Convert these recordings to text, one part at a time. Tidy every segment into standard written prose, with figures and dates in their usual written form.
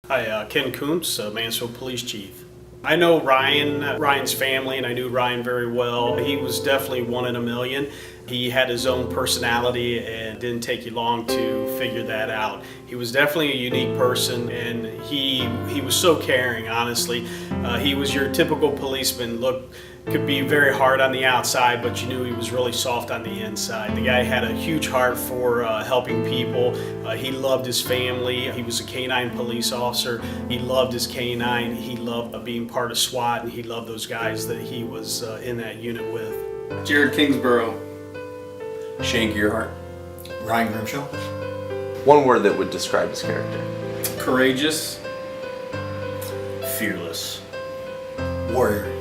Hi, Ken Koontz, Mansfield Police Chief. I know Ryan's family, and I knew Ryan very well. He was definitely one in a million. He had his own personality, and it didn't take you long to figure that out. He was definitely a unique person, and he was so caring, honestly. He was your typical policeman. Could be very hard on the outside, but you knew he was really soft on the inside. The guy had a huge heart for helping people. He loved his family. He was a canine police officer. He loved his canine. He loved being part of SWAT, and he loved those guys that he was in that unit with. Jared Kingsborough. Shane Gearhart. Ryan Grimshaw. One word that would describe his character. Courageous. Fearless. Warrior.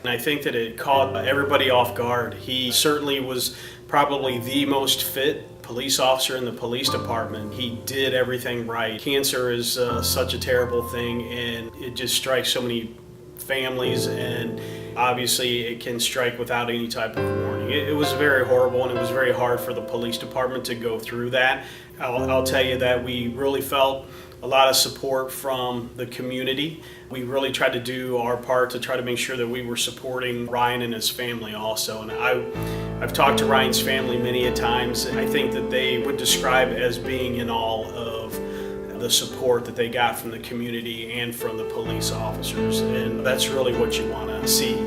And I think that it caught everybody off guard. He certainly was probably the most fit police officer in the police department. He did everything right. Cancer is such a terrible thing, and it just strikes so many families, and obviously it can strike without any type of warning. It was very horrible, and it was very hard for the police department to go through that. I'll tell you that we really felt a lot of support from the community. We really tried to do our part to try to make sure that we were supporting Ryan and his family also. And I've talked to Ryan's family many a times, and I think that they would describe as being in awe of the support that they got from the community and from the police officers. And that's really what you want to see.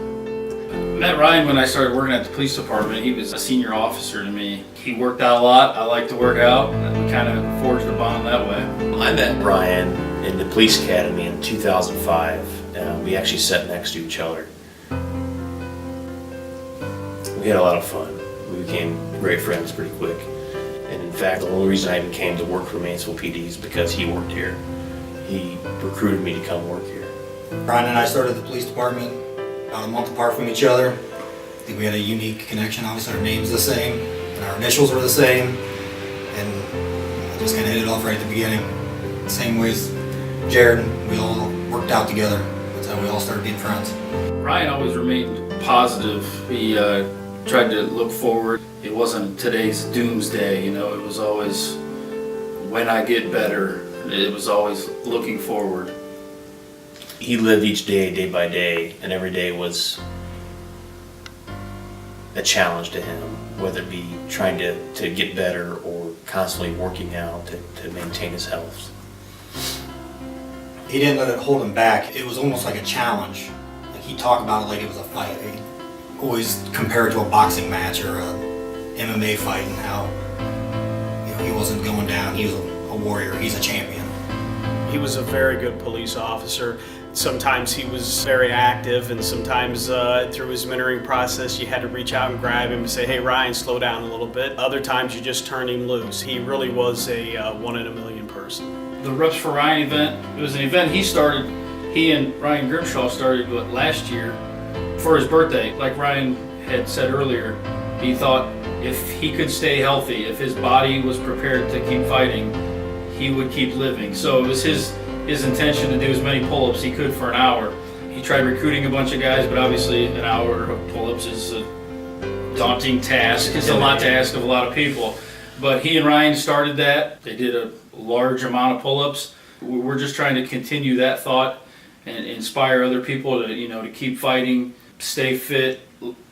I met Ryan when I started working at the police department. He was a senior officer to me. He worked out a lot. I like to work out, and we kind of forged a bond that way. I met Ryan in the police academy in 2005. We actually sat next to each other. We had a lot of fun. We became great friends pretty quick. And in fact, the only reason I even came to work for Mansfield PD is because he worked here. He recruited me to come work here. Ryan and I started the police department about a month apart from each other. I think we had a unique connection. Obviously our names the same, and our initials were the same, and I just kind of hit it off right at the beginning. Same way as Jared, we all worked out together. That's how we all started being friends. Ryan always remained positive. He tried to look forward. It wasn't today's doomsday, it was always when I get better. It was always looking forward. He lived each day, day by day, and every day was a challenge to him, whether it be trying to get better or constantly working out to maintain his health. He didn't let it hold him back. It was almost like a challenge. Like he talked about it like it was a fight. He always compared it to a boxing match or a MMA fight, and how he wasn't going down. He was a warrior. He's a champion. He was a very good police officer. Sometimes he was very active, and sometimes through his mentoring process you had to reach out and grab him and say, hey Ryan, slow down a little bit. Other times you just turned him loose. He really was a one in a million person. The Reps for Ryan event, it was an event he and Ryan Grimshaw started last year for his birthday. Like Ryan had said earlier, he thought if he could stay healthy, if his body was prepared to keep fighting, he would keep living. So it was his intention to do as many pull-ups he could for an hour. He tried recruiting a bunch of guys, but obviously an hour of pull-ups is a daunting task. It's a lot to ask of a lot of people. But he and Ryan started that. They did a large amount of pull-ups. We're just trying to continue that thought and inspire other people to keep fighting, stay fit,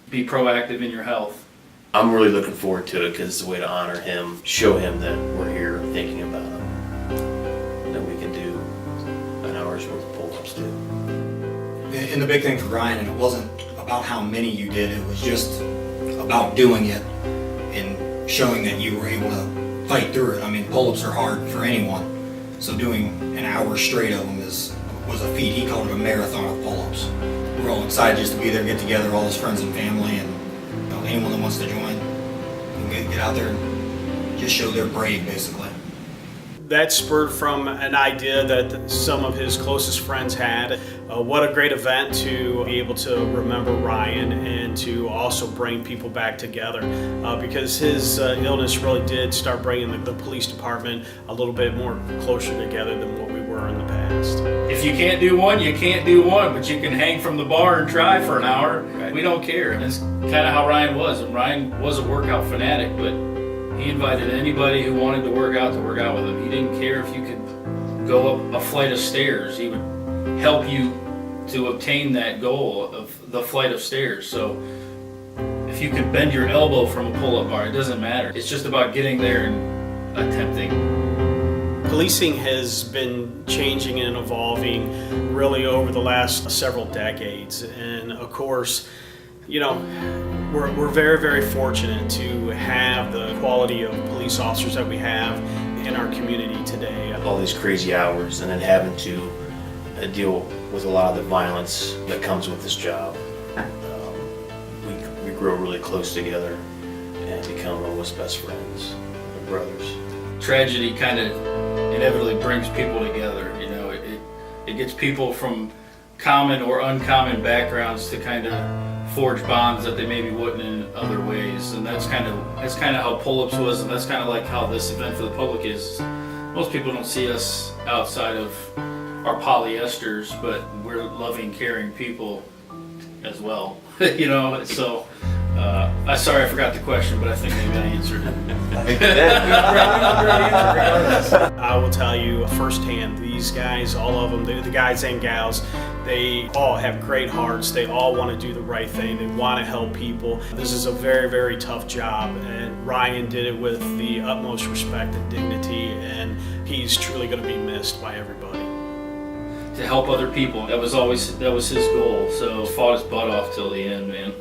be proactive in your health. I'm really looking forward to it because it's a way to honor him, show him that we're here thinking about him, that we can do an hour's worth of pull-ups too. And the big thing for Ryan, and it wasn't about how many you did, it was just about doing it and showing that you were able to fight through it. I mean, pull-ups are hard for anyone, so doing an hour straight of them was a feat. He called it a marathon of pull-ups. We're all excited just to be there, get together, all his friends and family, and anyone that wants to join, get out there and just show they're brave, basically. That spurred from an idea that some of his closest friends had. What a great event to be able to remember Ryan and to also bring people back together, because his illness really did start bringing the police department a little bit more closer together than what we were in the past. If you can't do one, you can't do one, but you can hang from the bar and try for an hour. Right. We don't care. And that's kind of how Ryan was. And Ryan was a workout fanatic, but he invited anybody who wanted to work out with him. He didn't care if you could go up a flight of stairs. He would help you to obtain that goal of the flight of stairs. So if you could bend your elbow from a pull-up bar, it doesn't matter. It's just about getting there and attempting. Policing has been changing and evolving really over the last several decades. And of course, you know, we're very, very fortunate to have the quality of police officers that we have in our community today. All these crazy hours and then having to deal with a lot of the violence that comes with this job. We grow really close together and become almost best friends, brothers. Tragedy kind of inevitably brings people together. You know, it gets people from common or uncommon backgrounds to kind of forge bonds that they maybe wouldn't in other ways, and that's kind of how pull-ups was, and that's kind of like how this event for the public is. Most people don't see us outside of our polyesters, but we're loving, caring people as well. You know, so I'm sorry I forgot the question, but I think maybe I answered it. I will tell you firsthand, these guys, all of them, the guys and gals, they all have great hearts. They all want to do the right thing. They want to help people. This is a very, very tough job, and Ryan did it with the utmost respect and dignity, and he's truly going to be missed by everybody. To help other people, that was his goal. So fought his butt off till the end, man.